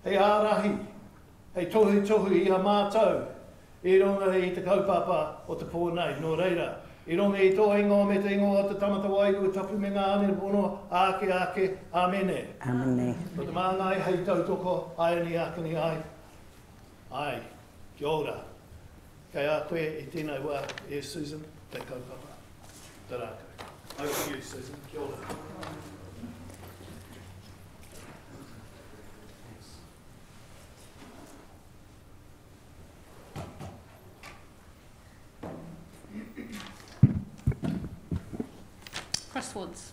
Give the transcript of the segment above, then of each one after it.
hei ārahi, hei tohu I a mātou, I ronga I te kaupapa o te pōnei, nō reira. I ronga I tō ingoa me te ingoa o te tamata wairu e tapu me ngā ane pono, ake, amene. Amene. O te māngai hei tautoko, ai ni akani ai. Ai, kia ora. Kei a koe I tēnei wā, e Susan, te kaupapa. Te rākau. Over to you, Susan. Kia ora. Chris Woods.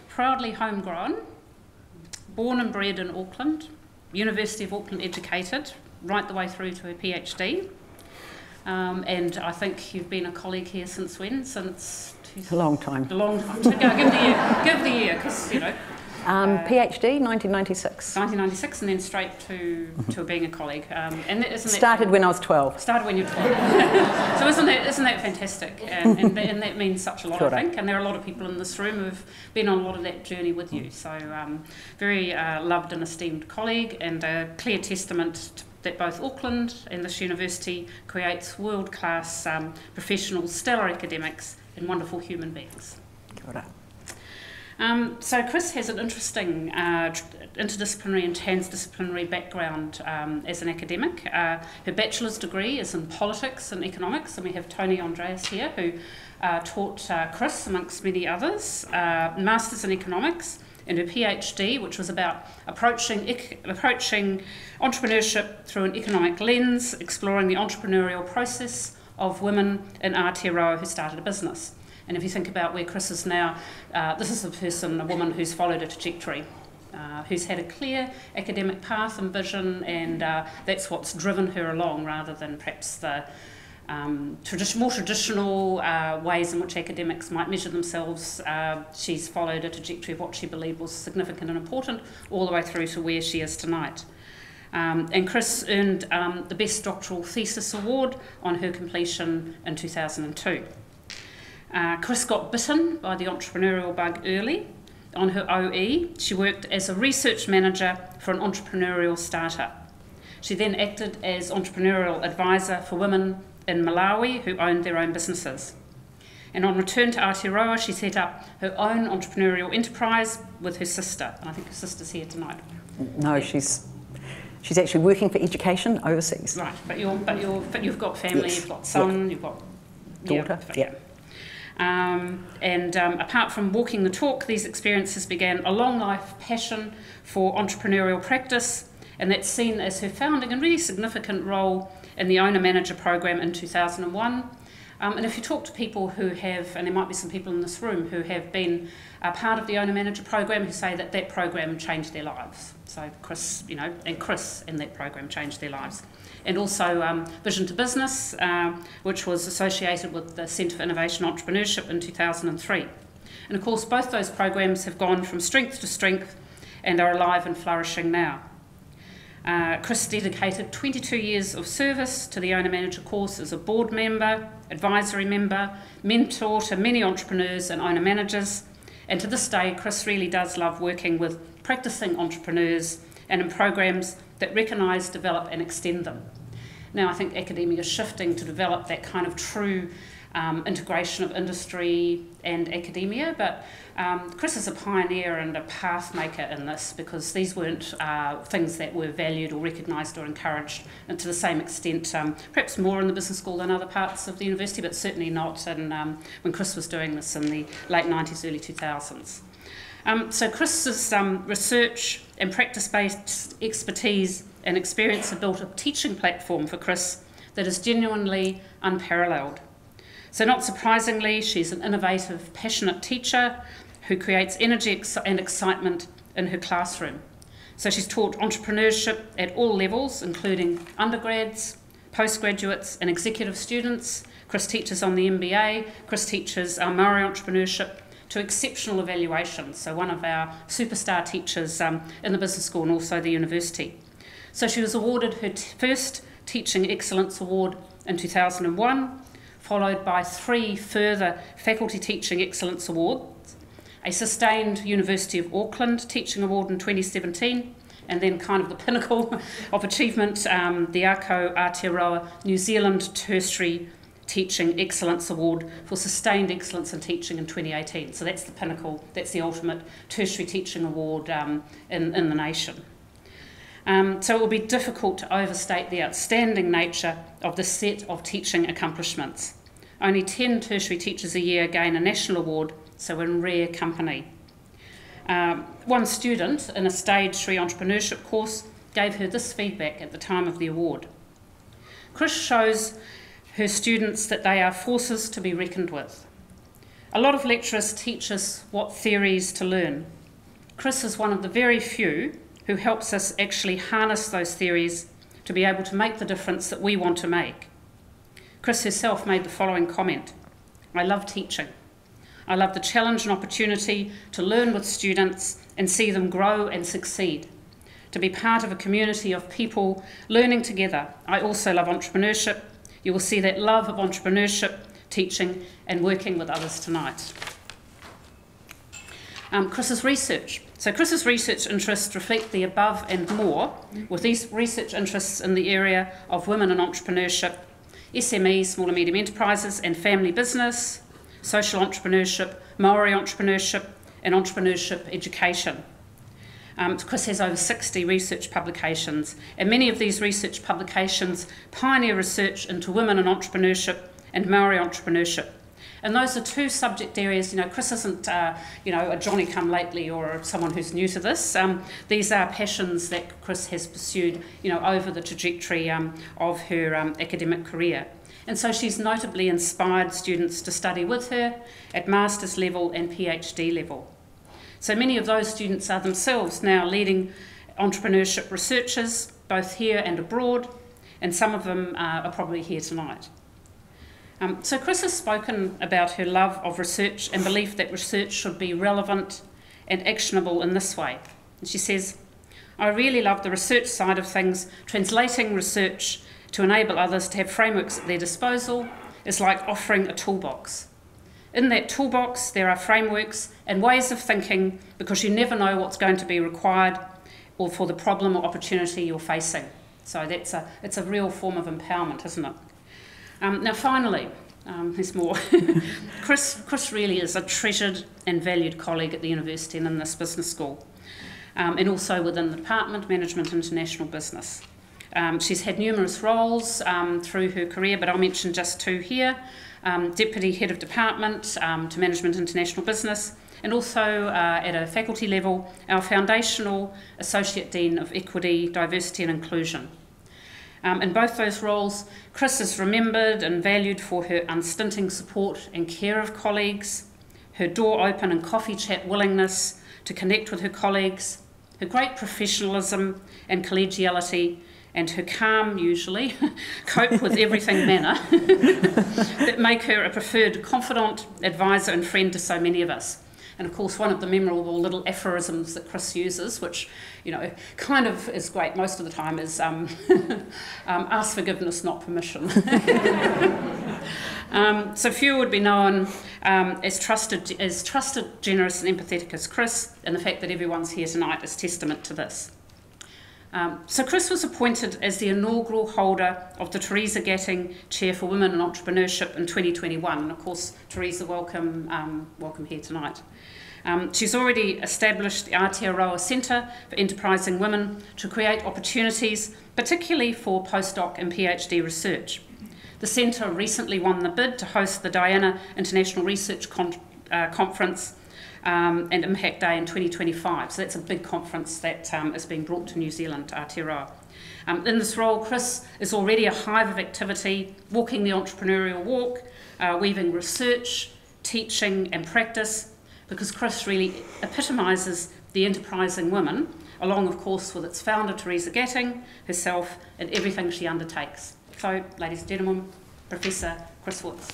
Proudly homegrown, born and bred in Auckland, University of Auckland educated, right the way through to a PhD. And I think you've been a colleague here since when? Since... A long time. A long time. So give the year, because, you know. PhD, 1996. 1996, and then straight to being a colleague. And started when I was 12. Started when you were 12. So isn't that fantastic? And that means such a lot, I think. And there are a lot of people in this room who've been on a lot of that journey with you. So very loved and esteemed colleague, and a clear testament that both Auckland and this university creates world-class professionals, stellar academics, and wonderful human beings. Kia ora. So Chris has an interesting interdisciplinary and transdisciplinary background as an academic. Her bachelor's degree is in politics and economics, and we have Tony Andreas here who taught Chris amongst many others. Master's in economics, and her PhD, which was about approaching entrepreneurship through an economic lens, exploring the entrepreneurial process of women in Aotearoa who started a business. And if you think about where Chris is now, this is a woman who's followed a trajectory, who's had a clear academic path and vision, and that's what's driven her along, rather than perhaps the more traditional ways in which academics might measure themselves. She's followed a trajectory of what she believed was significant and important, all the way through to where she is tonight. And Chris earned the Best Doctoral Thesis Award on her completion in 2002. Chris got bitten by the entrepreneurial bug early. On her OE, she worked as a research manager for an entrepreneurial startup. She then acted as entrepreneurial advisor for women in Malawi who owned their own businesses. And on return to Aotearoa, she set up her own entrepreneurial enterprise with her sister. And I think her sister's here tonight. No, yeah. She's actually working for education overseas. Right, but you've got family, yes. You've got son, you've got daughter, yeah. Apart from walking the talk, these experiences began a long life passion for entrepreneurial practice, and that's seen as her founding and really significant role in the Owner-Manager program in 2001. And if you talk to people who have, and there might be some people in this room who have been part of the Owner-Manager program, who say that that program changed their lives. So Chris, Chris in that program changed their lives. And also Vision to Business, which was associated with the Centre for Innovation and Entrepreneurship in 2003. And of course, both those programs have gone from strength to strength and are alive and flourishing now. Chris dedicated 22 years of service to the Owner-Manager course as a board member, advisory member, mentor to many entrepreneurs and owner-managers. And to this day, Chris really does love working with practicing entrepreneurs and in programs that recognise, develop and extend them. Now I think academia is shifting to develop that kind of true integration of industry and academia, but Chris is a pioneer and a path maker in this, because these weren't things that were valued or recognised or encouraged, and to the same extent, perhaps more in the business school than other parts of the university, but certainly not in, when Chris was doing this in the late 90s, early 2000s. So Chris's research and practice-based expertise and experience have built a teaching platform for Chris that is genuinely unparalleled. So not surprisingly, she's an innovative, passionate teacher who creates energy and excitement in her classroom. So she's taught entrepreneurship at all levels, including undergrads, postgraduates and executive students. Chris teaches on the MBA. Chris teaches our Maori entrepreneurship to exceptional evaluations, so one of our superstar teachers in the business school and also the university. So she was awarded her first Teaching Excellence Award in 2001, followed by 3 further Faculty Teaching Excellence Awards, a sustained University of Auckland Teaching Award in 2017, and then kind of the pinnacle of achievement, the Aotearoa New Zealand Tertiary Teaching Excellence Award for Sustained Excellence in Teaching in 2018. So that's the pinnacle, that's the ultimate tertiary teaching award in the nation. So it will be difficult to overstate the outstanding nature of this set of teaching accomplishments. Only 10 tertiary teachers a year gain a national award, so we're in rare company. One student in a Stage 3 entrepreneurship course gave her this feedback at the time of the award. Chris shows her students that they are forces to be reckoned with. A lot of lecturers teach us what theories to learn. Chris is one of the very few who helps us actually harness those theories to be able to make the difference that we want to make. Chris herself made the following comment: "I love teaching. I love the challenge and opportunity to learn with students and see them grow and succeed. To be part of a community of people learning together. I also love entrepreneurship. You will see that love of entrepreneurship, teaching and working with others tonight." Chris's research. So Chris's research interests reflect the above and more, with these research interests in the area of women and entrepreneurship, SMEs, small and medium enterprises and family business, social entrepreneurship, Maori entrepreneurship and entrepreneurship education. Chris has over 60 research publications, and many of these research publications pioneer research into women and entrepreneurship and Maori entrepreneurship. And those are two subject areas. Chris isn't, a Johnny-come-lately or someone who's new to this. These are passions that Chris has pursued, over the trajectory of her academic career. And so she's notably inspired students to study with her at master's level and PhD level. So many of those students are themselves now leading entrepreneurship researchers, both here and abroad, and some of them are probably here tonight. So Chris has spoken about her love of research and belief that research should be relevant and actionable in this way. And she says, "I really love the research side of things. Translating research to enable others to have frameworks at their disposal is like offering a toolbox. In that toolbox, there are frameworks and ways of thinking because you never know what's going to be required or for the problem or opportunity you're facing." So it's a real form of empowerment, isn't it? Now finally, there's more. Chris really is a treasured and valued colleague at the university and in this business school, and also within the department, Management International Business. She's had numerous roles through her career, but I'll mention just two here. Deputy Head of Department to Management International Business, and also at a faculty level, our foundational Associate Dean of Equity, Diversity and Inclusion. In both those roles, Chris is remembered and valued for her unstinting support and care of colleagues, her door open and coffee chat willingness to connect with her colleagues, her great professionalism and collegiality, and her calm, usually, cope with everything manner that make her a preferred confidant, advisor and friend to so many of us. And of course, one of the memorable little aphorisms that Chris uses, which, kind of is great most of the time, is ask forgiveness, not permission. So few would be known as trusted, generous and empathetic as Chris, and the fact that everyone's here tonight is testament to this. So Chris was appointed as the inaugural holder of the Theresa Gattung Chair for Women in Entrepreneurship in 2021. And of course, Theresa, welcome here tonight. She's already established the Aotearoa Centre for Enterprising Women to create opportunities, particularly for postdoc and PhD research. The Centre recently won the bid to host the Diana International Research Conference and Impact Day in 2025. So that's a big conference that is being brought to New Zealand, Aotearoa. In this role, Chris is already a hive of activity, walking the entrepreneurial walk, weaving research, teaching and practice, because Chris really epitomises the enterprising woman, along of course with its founder, Theresa Gattung, herself, and everything she undertakes. So, ladies and gentlemen, Professor Chris Woods.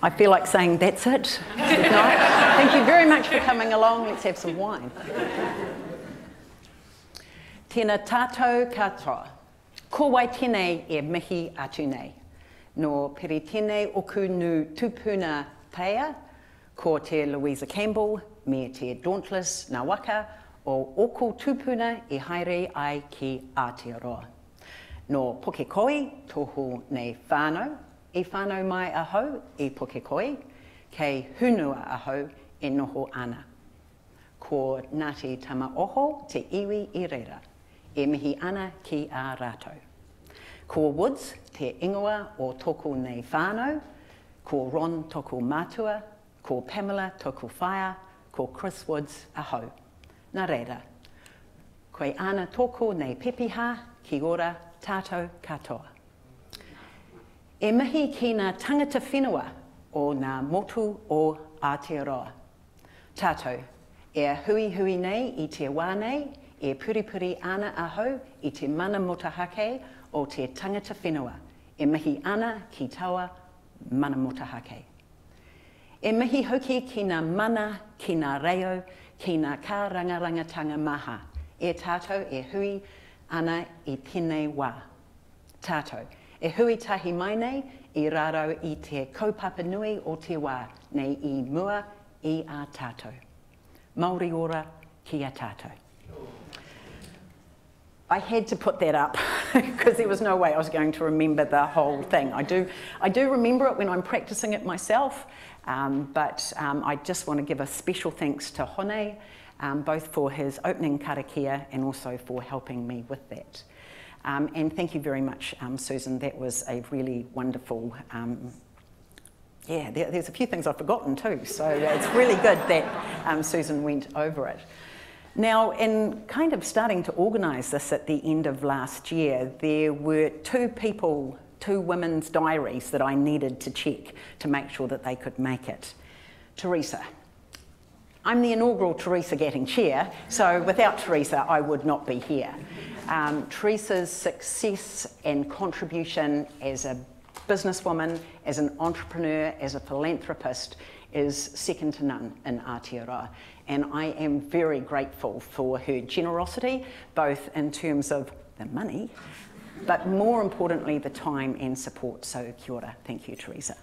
I feel like saying, that's it. No? Thank you very much for coming along. Let's have some wine. Tēnā tātou katoa. Ko wai tēnei e mihi atu nei. No piri tēnei oku nu tupuna peia, ko te Louisa Campbell, me te Dauntless Ngā Waka, o oko tupuna e haere ai ki Aotearoa. No poke koi, tohu nei whānau, e whānau mai ahau e poke koi, kei hunua ahau e noho ana. Ko Ngāti Tama Oho te iwi I reira, e mihi ana ki a rātou. Ko Woods te ingoa o toku nei whānau, ko Ron toku mātua, ko Pamela toku whaia, ko Chris Woods ahau. Nā reira, koe ana toku nei pepiha, ki ora tātou katoa. E mihi ki ngā tangata whenua o ngā motu o Aotearoa. Tātou, e hui nei I te wā nei, e puripuri ana ahau I te mana motahake o te tangata whenua. E mihi ana ki taua mana motahake. E mihi hoki ki ngā mana, ki ngā reo, ki ngā kā rangarangatanga maha. E tātou e hui ana I tēnei wā. Tātou, e hui tahi mai nei I raro I te kaupapa nui o te wā, nei I mua I a tātou. Māori ora ki a tātou. I had to put that up because there was no way I was going to remember the whole thing. I do remember it when I'm practicing it myself, but I just want to give a special thanks to Hone, both for his opening karakia and also for helping me with that. And thank you very much, Susan. That was a really wonderful, there's a few things I've forgotten too, so it's really good that Susan went over it. Now, in kind of starting to organise this at the end of last year, there were two women's diaries that I needed to check to make sure that they could make it. Theresa. I'm the inaugural Theresa Gattung Chair, so without Theresa, I would not be here. Theresa's success and contribution as a businesswoman, as an entrepreneur, as a philanthropist is second to none in Aotearoa. And I am very grateful for her generosity, both in terms of the money, but more importantly, the time and support. So kia ora. Thank you, Theresa.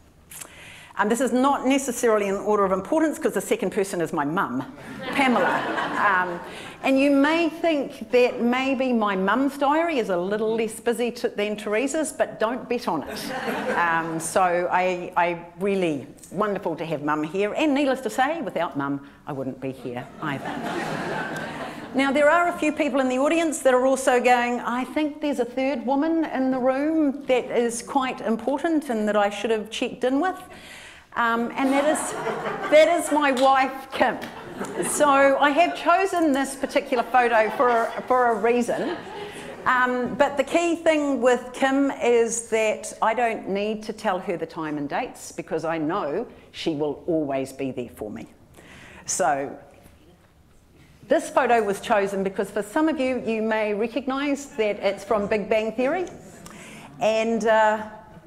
This is not necessarily in order of importance because the second person is my mum, Pamela. And you may think that maybe my mum's diary is a little less busy than Theresa's, but don't bet on it. So I really, wonderful to have mum here. And needless to say, without mum, I wouldn't be here either. Now, there are a few people in the audience that are also going, I think there's a third woman in the room that is quite important and that I should have checked in with. And that is my wife, Kim. So I have chosen this particular photo for a reason. But the key thing with Kim is that I don't need to tell her the time and dates because I know she will always be there for me. So this photo was chosen because for some of you, you may recognise that it's from Big Bang Theory. And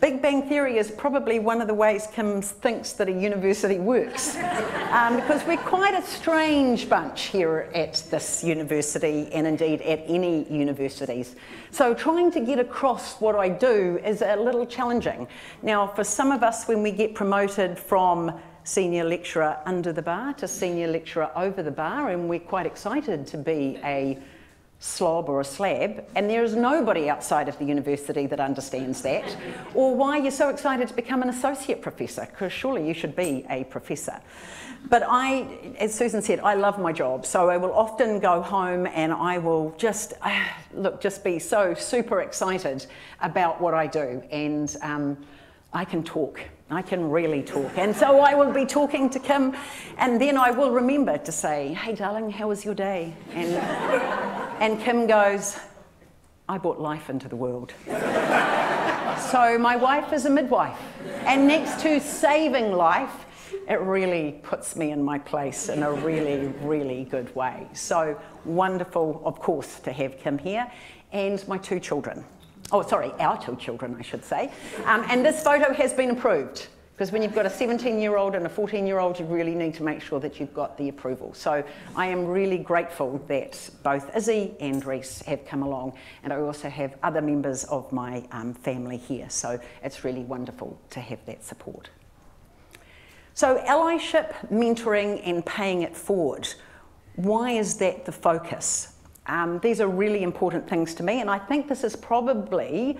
Big Bang Theory is probably one of the ways Kim thinks that a university works. Because we're quite a strange bunch here at this university and indeed at any universities. So trying to get across what I do is a little challenging. Now, for some of us, when we get promoted from senior lecturer under the bar to senior lecturer over the bar, and we're quite excited to be a slob or a slab, and there is nobody outside of the university that understands that, or why you're so excited to become an associate professor, because surely you should be a professor. But as Susan said, I love my job, so I will often go home and I will just be so super excited about what I do, and I can talk. I can really talk. And so I will be talking to Kim, and then I will remember to say, hey darling, how was your day? And Kim goes, I brought life into the world. So my wife is a midwife, and next to saving life, it really puts me in my place in a really, really good way. So wonderful, of course, to have Kim here, and my two children. Oh, sorry, our two children, I should say. And this photo has been approved. Because when you've got a 17-year-old and a 14-year-old, you really need to make sure that you've got the approval. So I am really grateful that both Izzy and Reese have come along, and I also have other members of my family here. So it's really wonderful to have that support. So allyship, mentoring and paying it forward. Why is that the focus? These are really important things to me, and I think this is probably,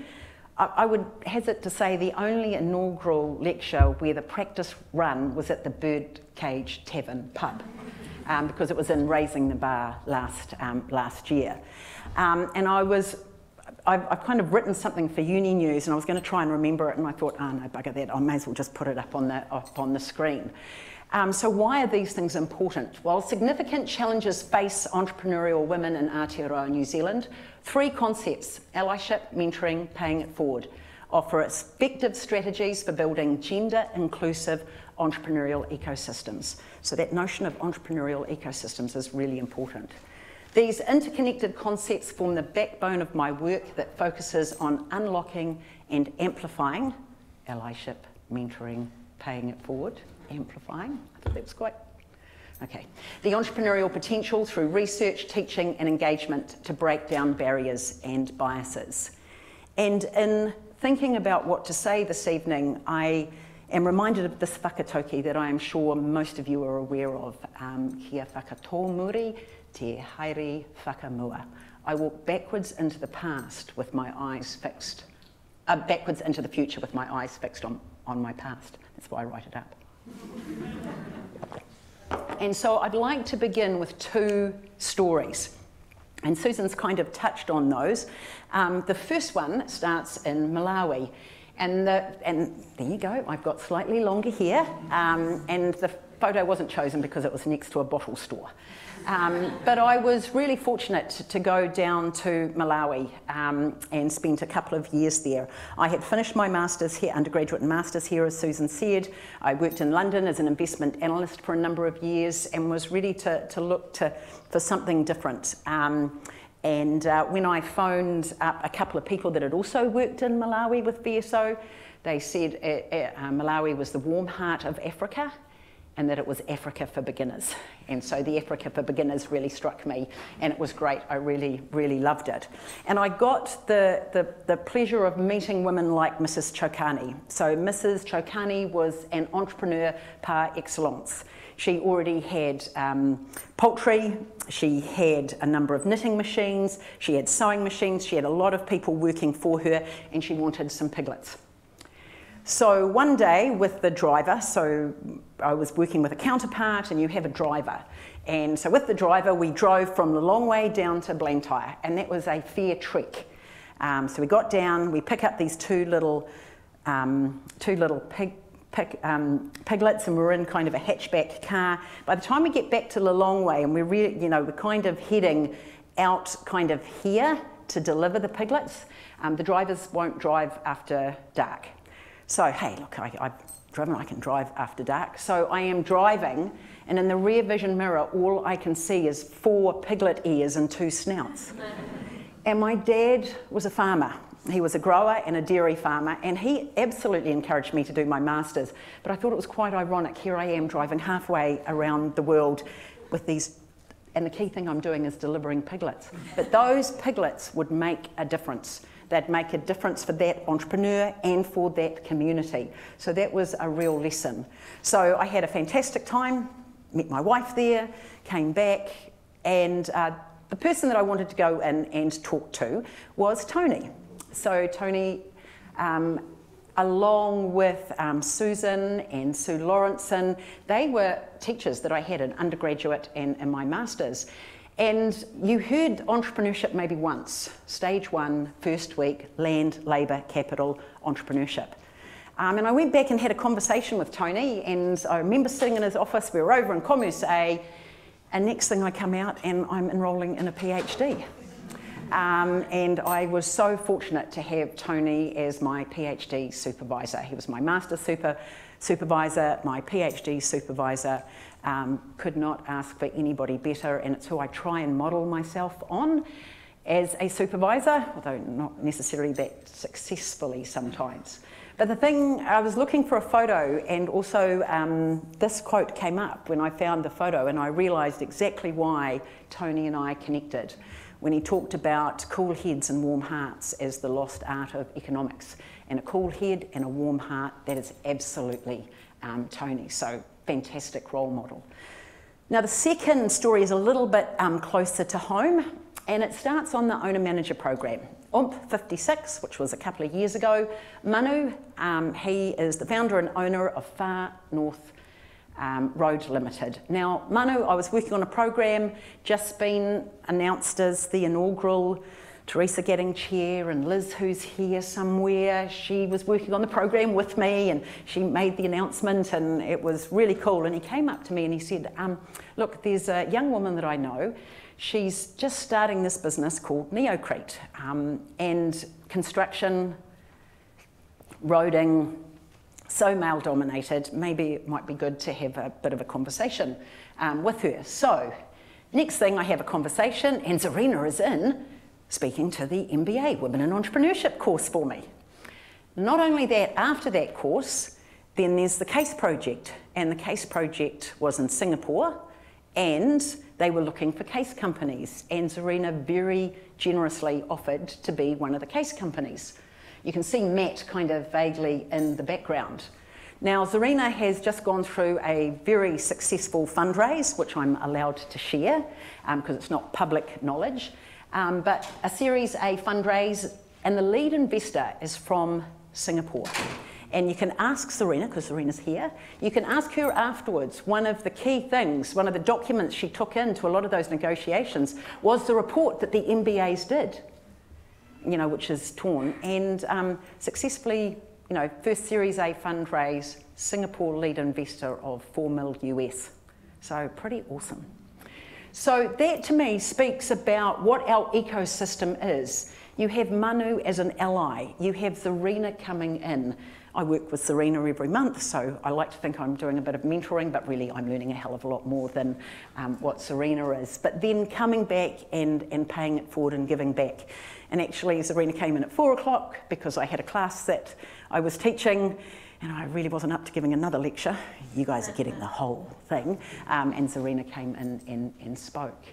I would hazard to say, the only inaugural lecture where the practice run was at the Birdcage Tavern pub, because it was in Raising the Bar last year. And I've kind of written something for Uni News, and I was going to try and remember it, and I thought, oh no, bugger that, I may as well just put it up on the screen. So why are these things important? Well, significant challenges face entrepreneurial women in Aotearoa, New Zealand. 3 concepts: allyship, mentoring, paying it forward, offer effective strategies for building gender-inclusive entrepreneurial ecosystems. So that notion of entrepreneurial ecosystems is really important. These interconnected concepts form the backbone of my work that focuses on unlocking and amplifying allyship, mentoring, paying it forward, amplifying. I thought that was quite okay. The entrepreneurial potential through research, teaching and engagement to break down barriers and biases. And in thinking about what to say this evening, I am reminded of this whakatauki that I am sure most of you are aware of. Kia whakatō muri te haere whakamua. I walk backwards into the past with my eyes fixed, backwards into the future with my eyes fixed on my past. That's why I write it up. And so I'd like to begin with 2 stories. And Susan's kind of touched on those. The first one starts in Malawi. And there you go, I've got slightly longer hair. And the photo wasn't chosen because it was next to a bottle store. But I was really fortunate to go down to Malawi and spent a couple of years there. I had finished my master's here, undergraduate and master's here, as Susan said. I worked in London as an investment analyst for a number of years and was ready to look for something different. And when I phoned up a couple of people that had also worked in Malawi with VSO, they said Malawi was the warm heart of Africa, and that it was Africa for beginners. And so the Africa for beginners really struck me, and it was great. I really, really loved it. And I got the pleasure of meeting women like Mrs. Chokani. So Mrs. Chokani was an entrepreneur par excellence. She already had poultry, she had a number of knitting machines, she had sewing machines, she had a lot of people working for her, and she wanted some piglets. So one day with the driver, so I was working with a counterpart and you have a driver. And so with the driver, we drove from the long way down to Blantyre, and that was a fair trek. So we got down, we pick up these two little piglets, and we're in kind of a hatchback car. By the time we get back to the long way, and we're really, we're kind of heading out kind of here to deliver the piglets, the drivers won't drive after dark. So, hey, look, I've driven, I can drive after dark. So I am driving, and in the rear vision mirror, all I can see is 4 piglet ears and 2 snouts. And my dad was a farmer. He was a grower and a dairy farmer, and he absolutely encouraged me to do my master's. But I thought it was quite ironic. Here I am driving halfway around the world with these, and the key thing I'm doing is delivering piglets. But those piglets would make a difference. They'd make a difference for that entrepreneur and for that community. So that was a real lesson. So I had a fantastic time, met my wife there, came back, and the person that I wanted to go in and talk to was Tony. So Tony, along with Susan and Sue Lawrenson, they were teachers that I had in undergraduate and in my master's. And you heard entrepreneurship maybe once, stage 1, first week, land, labour, capital, entrepreneurship. And I went back and had a conversation with Tony, and I remember sitting in his office, we were over in Commerce A, and next thing I come out and I'm enrolling in a PhD. And I was so fortunate to have Tony as my PhD supervisor. He was my master's supervisor, my PhD supervisor. Could not ask for anybody better, and it's who I try and model myself on as a supervisor, although not necessarily that successfully sometimes. But the thing, I was looking for a photo, and also this quote came up when I found the photo, and I realised exactly why Tony and I connected when he talked about cool heads and warm hearts as the lost art of economics. And a cool head and a warm heart, that is absolutely Tony. So fantastic role model. Now the second story is a little bit closer to home, and it starts on the owner-manager program. UMP 56, which was a couple of years ago. Manu, he is the founder and owner of Far North Road Limited. Now, Manu, I was working on a program, just been announced as the inaugural. Theresa Gattung Chair and Liz, who's here somewhere, she was working on the program with me, and she made the announcement, and it was really cool. And he came up to me and he said, look, there's a young woman that I know. She's just starting this business called Neocrete, and construction, roading, so male dominated, maybe it might be good to have a bit of a conversation with her. So next thing, I have a conversation, and Zarina is in speaking to the MBA, Women in Entrepreneurship course for me. Not only that, after that course, then there's the case project, and the case project was in Singapore, and they were looking for case companies, and Zarina very generously offered to be one of the case companies. You can see Matt kind of vaguely in the background. Now, Zarina has just gone through a very successful fundraise, which I'm allowed to share because it's not public knowledge, but a Series A fundraise, and the lead investor is from Singapore. And you can ask Zarina, because Zarina's here, you can ask her afterwards. One of the key things, one of the documents she took into a lot of those negotiations was the report that the MBAs did, you know, which is torn, and successfully, you know, first Series A fundraise, Singapore lead investor of $4 million US. So pretty awesome. So that to me speaks about what our ecosystem is. You have Manu as an ally, you have Zarina coming in. I work with Zarina every month, so I like to think I'm doing a bit of mentoring, but really I'm learning a hell of a lot more than what Zarina is. But then coming back and paying it forward and giving back. And actually Zarina came in at 4 o'clock because I had a class that I was teaching, and I really wasn't up to giving another lecture. You guys are getting the whole thing. And Zarina came in and spoke.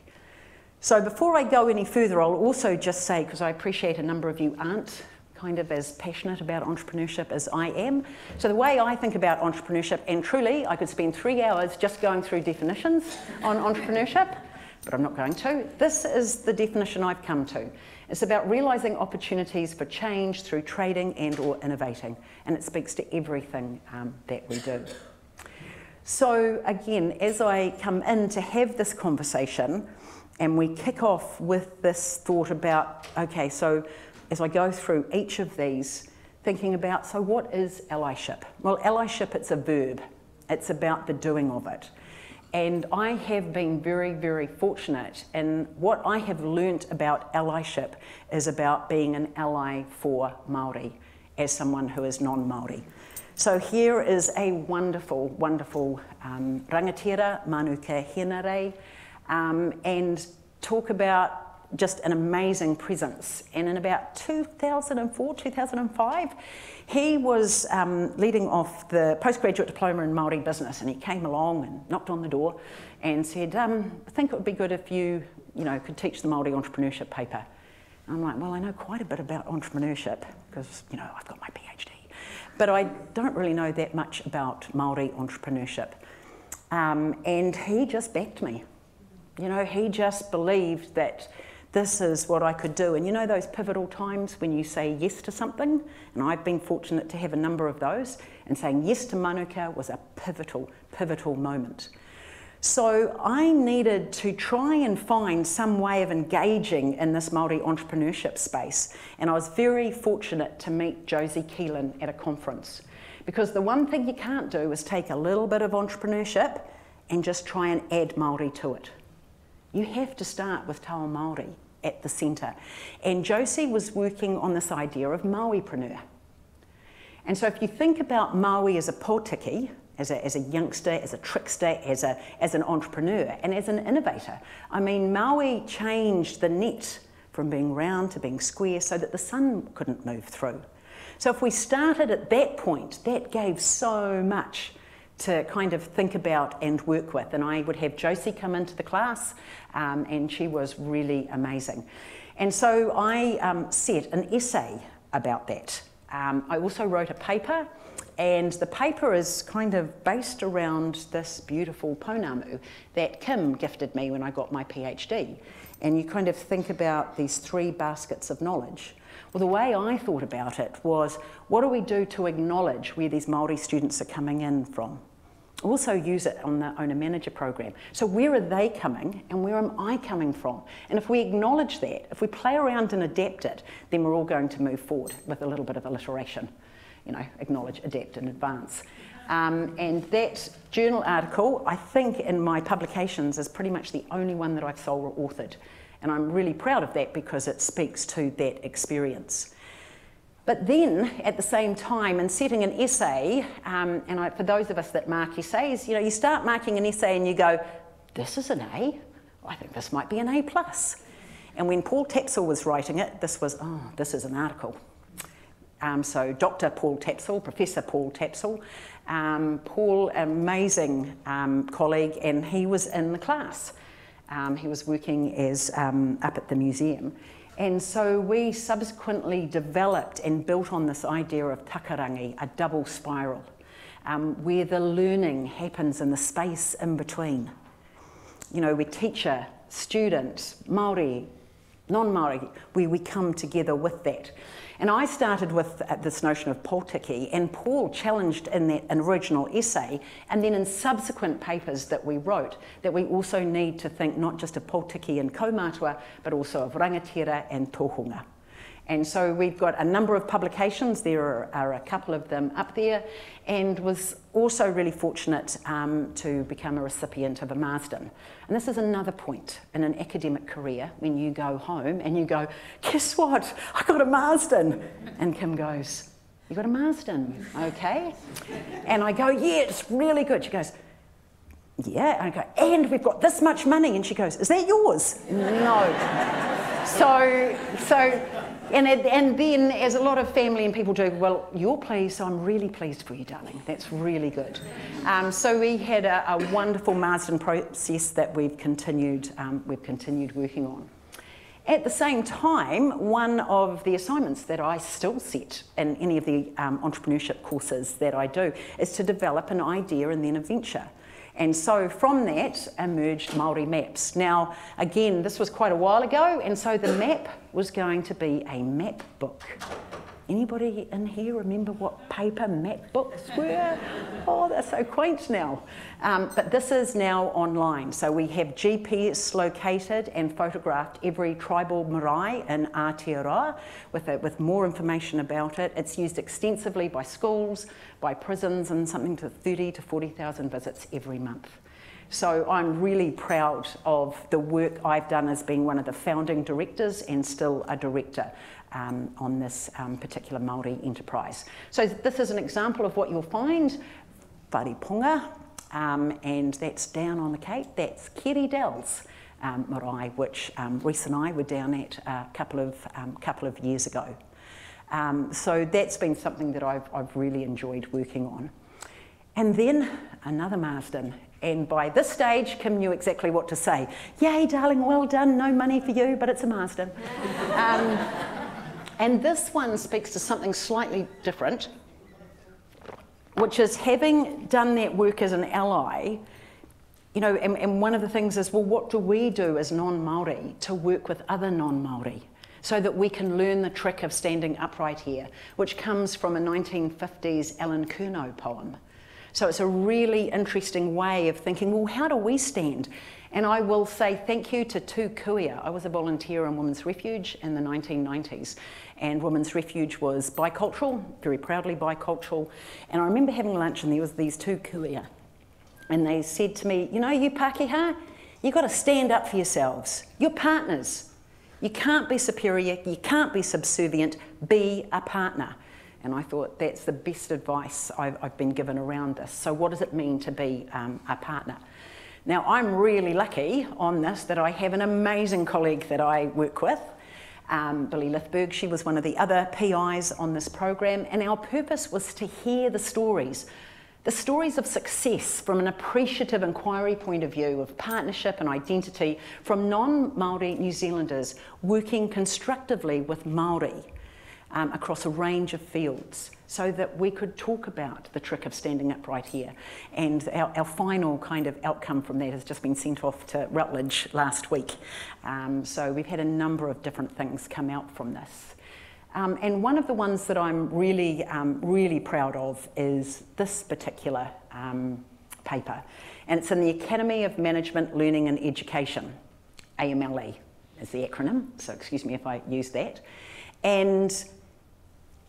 So before I go any further, I'll also just say, because I appreciate a number of you aren't kind of as passionate about entrepreneurship as I am. So the way I think about entrepreneurship, and truly I could spend 3 hours just going through definitions on entrepreneurship, but I'm not going to. This is the definition I've come to. It's about realising opportunities for change through trading and or innovating, and it speaks to everything that we do. So again, as I come in to have this conversation, and we kick off with this thought about, okay, so as I go through each of these, thinking about, so what is allyship? Well, allyship, it's a verb. It's about the doing of it. And I have been very, very fortunate, and what I have learnt about allyship is about being an ally for Māori, as someone who is non-Māori. So here is a wonderful, wonderful rangatira, Manuka Henare, and talk about just an amazing presence. And in about 2004, 2005, he was leading off the postgraduate diploma in Māori business, and he came along and knocked on the door and said, I think it would be good if you could teach the Māori entrepreneurship paper. And I'm like, well, I know quite a bit about entrepreneurship because, I've got my PhD, but I don't really know that much about Māori entrepreneurship. And he just backed me. He just believed that this is what I could do. And those pivotal times when you say yes to something, and I've been fortunate to have a number of those, and saying yes to Manuka was a pivotal moment. So I needed to try and find some way of engaging in this Māori entrepreneurship space. And I was very fortunate to meet Josie Keelan at a conference. Because the one thing you can't do is take a little bit of entrepreneurship and just try and add Māori to it. You have to start with Tawa Māori at the centre. And Josie was working on this idea of Māoipreneur. And so if you think about Maui as a potiki, as a youngster, as a trickster, as an entrepreneur, and as an innovator, I mean, Maui changed the net from being round to being square so that the sun couldn't move through. So if we started at that point, that gave so much to kind of think about and work with. And I would have Josie come into the class, and she was really amazing. And so I set an essay about that. I also wrote a paper, and the paper is kind of based around this beautiful pounamu that Kim gifted me when I got my PhD. And you kind of think about these 3 baskets of knowledge. Well, the way I thought about it was, what do we do to acknowledge where these Māori students are coming in from? Also use it on the owner-manager program. So where are they coming and where am I coming from? And if we acknowledge that, if we play around and adapt it, then we're all going to move forward with a little bit of alliteration. You know, acknowledge, adapt and advance. And that journal article, I think in my publications, is pretty much the only one that I've sole authored. And I'm really proud of that because it speaks to that experience. But then, at the same time, in setting an essay, for those of us that mark essays, you know, you start marking an essay and you go, this is an A, I think this might be an A+. And when Paul Tapsell was writing it, this was, oh, this is an article. So Dr. Paul Tapsell, Professor Paul Tapsell, Paul, amazing colleague, and he was in the class. He was working as up at the museum. And so we subsequently developed and built on this idea of takarangi, a double spiral, where the learning happens in the space in between. You know, we're teacher, student, Māori, non-Māori, where we come together with that. And I started with this notion of poltiki, and Paul challenged in that original essay, and then in subsequent papers that we wrote, that we also need to think not just of poltiki and kaumatua, but also of rangatira and tohunga. And so we've got a number of publications, there are a couple of them up there, and was also really fortunate to become a recipient of a Marsden. And this is another point in an academic career when you go home and you go, guess what, I got a Marsden. And Kim goes, you got a Marsden, okay? And I go, yeah, it's really good. She goes, yeah, and I go, and we've got this much money. And she goes, is that yours? No. And then, as a lot of family and people do, well, you're pleased, so I'm really pleased for you, darling. That's really good. So we had a wonderful Marsden process that we've continued working on. At the same time, one of the assignments that I still set in any of the entrepreneurship courses that I do is to develop an idea and then a venture. And so from that emerged Māori Maps. Now, again, this was quite a while ago, and so the map was going to be a map book. Anybody in here remember what paper map books were? Oh, they're so quaint now. But this is now online. So we have GPS located and photographed every tribal marae in Aotearoa with more information about it. It's used extensively by schools, by prisons, and something to 30 to 40,000 visits every month. So I'm really proud of the work I've done as being one of the founding directors and still a director on this particular Māori enterprise. So this is an example of what you'll find, Whariponga, and that's down on the Cape. That's Kerry Dell's marae, which Reese and I were down at a couple of years ago. So that's been something that I've really enjoyed working on. And then another Marsden. And by this stage, Kim knew exactly what to say. Yay, darling, well done, no money for you, but it's a Marsden. And this one speaks to something slightly different, which is having done that work as an ally, you know, and one of the things is, well, what do we do as non-Māori to work with other non-Māori so that we can learn the trick of standing upright here, which comes from a 1950s Alan Curnow poem. So it's a really interesting way of thinking, well, how do we stand? And I will say thank you to Tu Kuia. I was a volunteer in Women's Refuge in the 1990s. And Women's Refuge was bicultural, very proudly bicultural. And I remember having lunch and there was these Tu Kuia. And they said to me, you know, you Pākehā, you've got to stand up for yourselves. You're partners. You can't be superior, you can't be subservient, be a partner. And I thought that's the best advice I've been given around this. So what does it mean to be a partner? Now, I'm really lucky on this that I have an amazing colleague that I work with. Billy Lithberg, she was one of the other PIs on this program, and our purpose was to hear the stories of success from an appreciative inquiry point of view of partnership and identity from non-Māori New Zealanders working constructively with Māori across a range of fields, so that we could talk about the trick of standing upright here. And our final kind of outcome from that has just been sent off to Rutledge last week. So we've had a number of different things come out from this. And one of the ones that I'm really proud of is this particular paper. And it's in the Academy of Management, Learning and Education. AMLE is the acronym, so excuse me if I use that. And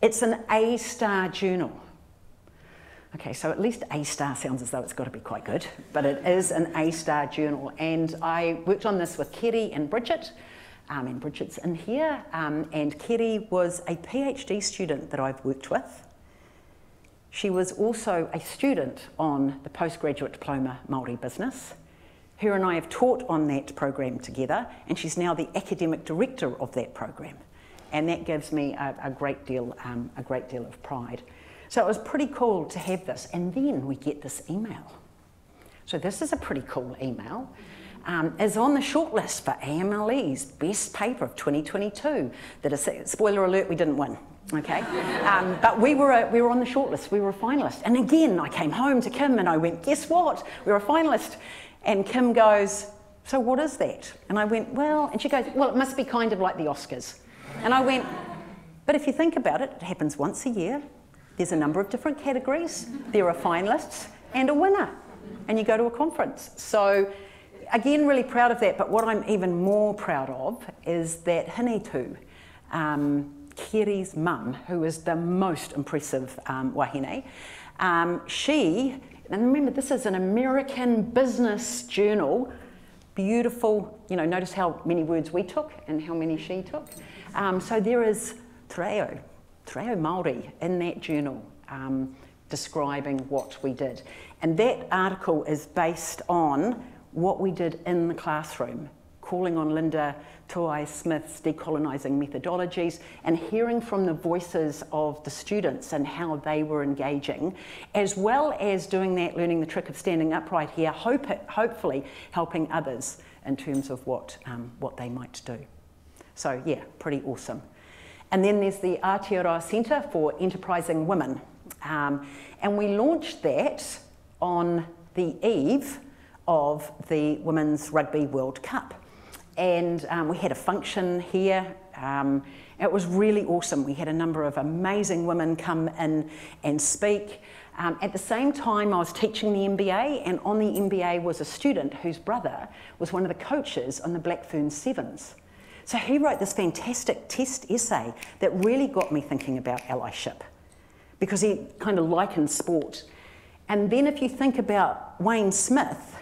it's an A-star journal. Okay, so at least A-star sounds as though it's got to be quite good, but it is an A-star journal. And I worked on this with Kerry and Bridget, and Bridget's in here, and Kerry was a PhD student that I've worked with. She was also a student on the postgraduate diploma Māori business. Her and I have taught on that program together, and she's now the academic director of that program. And that gives me a great deal of pride. So it was pretty cool to have this. And then we get this email. So this is a pretty cool email. Is on the shortlist for AMLE's best paper of 2022. That is, spoiler alert, we didn't win. Okay, but we were on the shortlist. We were a finalist. And again, I came home to Kim and I went, guess what? We're a finalist. And Kim goes, so what is that? And I went, well, and she goes, well, it must be kind of like the Oscars. And I went, but if you think about it, it happens once a year. There's a number of different categories. There are finalists and a winner. And you go to a conference. So again, really proud of that. But what I'm even more proud of is that Hinetu, Kerry's mum, who is the most impressive wahine, she, and remember this is an American business journal, beautiful, you know, notice how many words we took and how many she took. So there is te reo Māori in that journal describing what we did. And that article is based on what we did in the classroom, calling on Linda Tuai Smith's decolonising methodologies and hearing from the voices of the students and how they were engaging, as well as doing that, learning the trick of standing upright here, hopefully helping others in terms of what they might do. So yeah, pretty awesome. And then there's the Aotearoa Centre for Enterprising Women. And we launched that on the eve of the Women's Rugby World Cup. And we had a function here. It was really awesome. We had a number of amazing women come in and speak. At the same time, I was teaching the MBA, and on the MBA was a student whose brother was one of the coaches on the Blackfern Sevens. So he wrote this fantastic test essay that really got me thinking about allyship, because he kind of likened sport. And then if you think about Wayne Smith,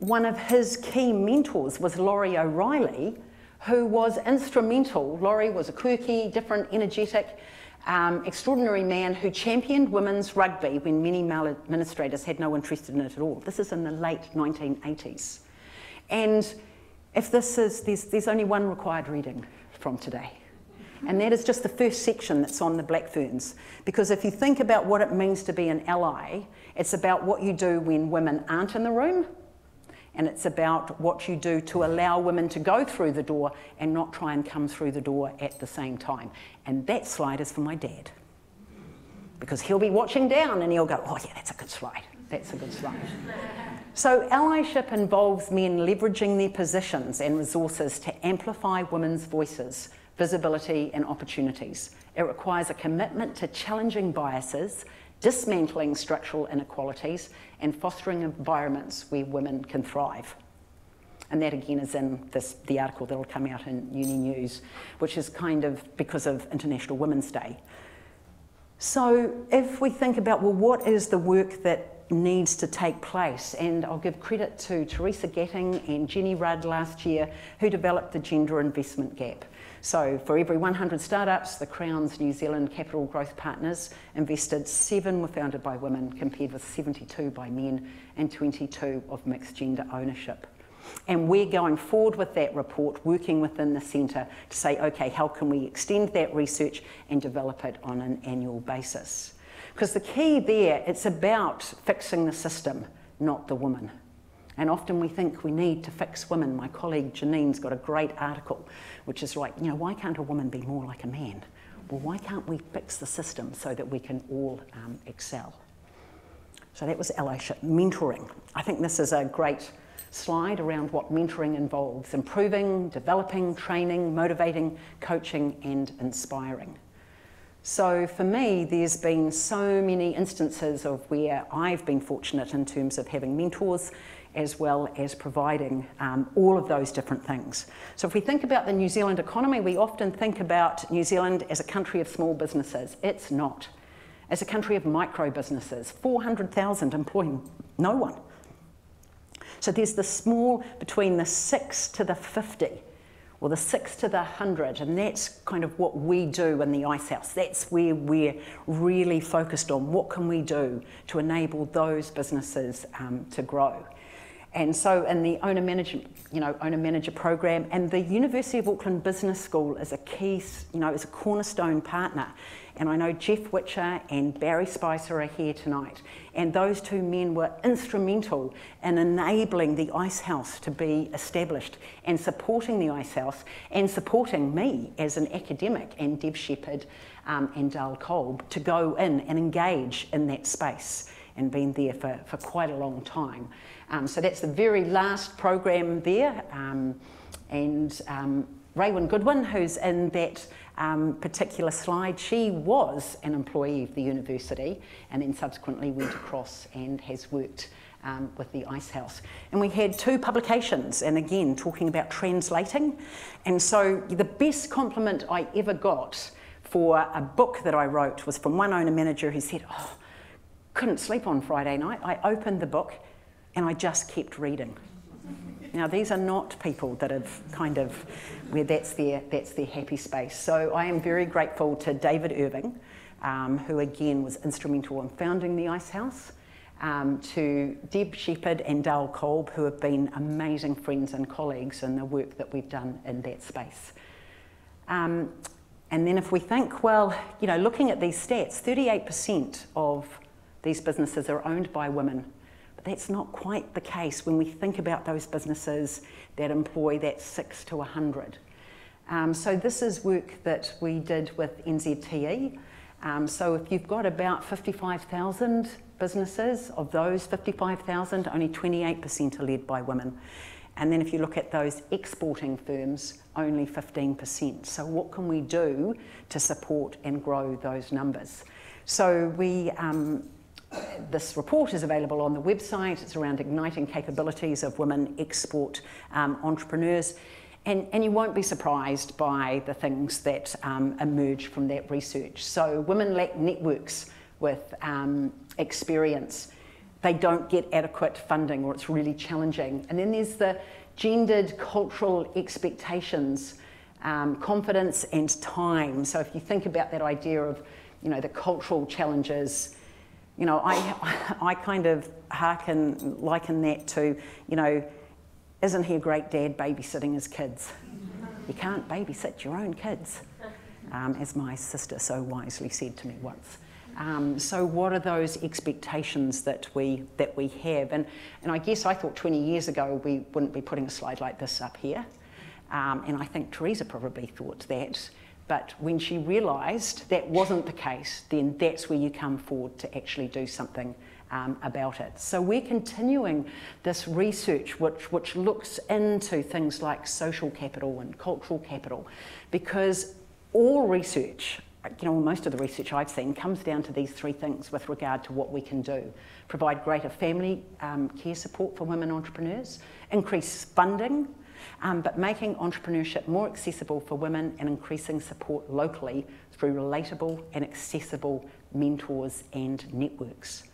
one of his key mentors was Laurie O'Reilly, who was instrumental. Laurie was a quirky, different, energetic, extraordinary man who championed women's rugby when many male administrators had no interest in it at all. This is in the late 1980s. And if this is, there's only one required reading from today. And that is just the first section that's on the Blackferns. Because if you think about what it means to be an ally, it's about what you do when women aren't in the room, and it's about what you do to allow women to go through the door and not try and come through the door at the same time. And that slide is for my dad, because he'll be watching down and he'll go, oh yeah, that's a good slide. That's a good slide. So allyship involves men leveraging their positions and resources to amplify women's voices, visibility and opportunities. It requires a commitment to challenging biases, dismantling structural inequalities, and fostering environments where women can thrive. And that again is in the article that will come out in Uni News, which is kind of because of International Women's Day. So if we think about, well, what is the work that needs to take place? And I'll give credit to Theresa Gattung and Jenny Rudd last year, who developed the gender investment gap. So for every 100 startups, the Crown's New Zealand Capital Growth Partners invested, 7 were founded by women, compared with 72 by men and 22 of mixed gender ownership. And we're going forward with that report, working within the centre to say, okay, how can we extend that research and develop it on an annual basis? Because the key there, it's about fixing the system, not the woman. And often we think we need to fix women. My colleague Janine's got a great article, which is like, you know, why can't a woman be more like a man? Well, why can't we fix the system so that we can all excel? So that was allyship, mentoring. I think this is a great slide around what mentoring involves: improving, developing, training, motivating, coaching, and inspiring. So for me, there's been so many instances of where I've been fortunate in terms of having mentors, as well as providing all of those different things. So if we think about the New Zealand economy, we often think about New Zealand as a country of small businesses. It's not. As a country of micro businesses, 400,000 employing no one. So there's the small, between the 6 to the 50, or the 6 to the 100, and that's kind of what we do in the Ice House. That's where we're really focused on. What can we do to enable those businesses to grow? And so in the owner manager program, and the University of Auckland Business School is a key, is a cornerstone partner. And I know Jeff Witcher and Barry Spicer are here tonight. And those two men were instrumental in enabling the Ice House to be established, and supporting the Ice House, and supporting me as an academic, and Deb Shepherd and Dale Kolb, to go in and engage in that space, and been there for quite a long time. So that's the very last program there. Raywyn Goodwin, who's in that particular slide, she was an employee of the university, and then subsequently went across and has worked with the Ice House. And we had 2 publications, and again, talking about translating. And so the best compliment I ever got for a book that I wrote was from one owner manager who said, "Oh, couldn't sleep on Friday night. I opened the book and I just kept reading." Now, these are not people that have kind of, where that's their happy space. So I am very grateful to David Irving, who again was instrumental in founding the Ice House, to Deb Shepherd and Dale Kolb, who have been amazing friends and colleagues in the work that we've done in that space. And then if we think, well, looking at these stats, 38% of these businesses are owned by women. That's not quite the case when we think about those businesses that employ that 6 to 100. So this is work that we did with NZTE. So if you've got about 55,000 businesses, of those 55,000, only 28% are led by women. And then if you look at those exporting firms, only 15%. So what can we do to support and grow those numbers? So this report is available on the website. It's around igniting capabilities of women export entrepreneurs. And you won't be surprised by the things that emerge from that research. So women lack networks with experience. They don't get adequate funding, or it's really challenging. And then there's the gendered cultural expectations, confidence and time. So if you think about that idea of, the cultural challenges, I kind of liken that to, isn't he a great dad babysitting his kids? You can't babysit your own kids, as my sister so wisely said to me once. So what are those expectations that we have? And I guess I thought 20 years ago we wouldn't be putting a slide like this up here. And I think Theresa probably thought that. But when she realised that wasn't the case, then that's where you come forward to actually do something about it. So we're continuing this research which looks into things like social capital and cultural capital, because all research, most of the research I've seen comes down to these 3 things with regard to what we can do. Provide greater family care support for women entrepreneurs, increase funding, but making entrepreneurship more accessible for women, and increasing support locally through relatable and accessible mentors and networks.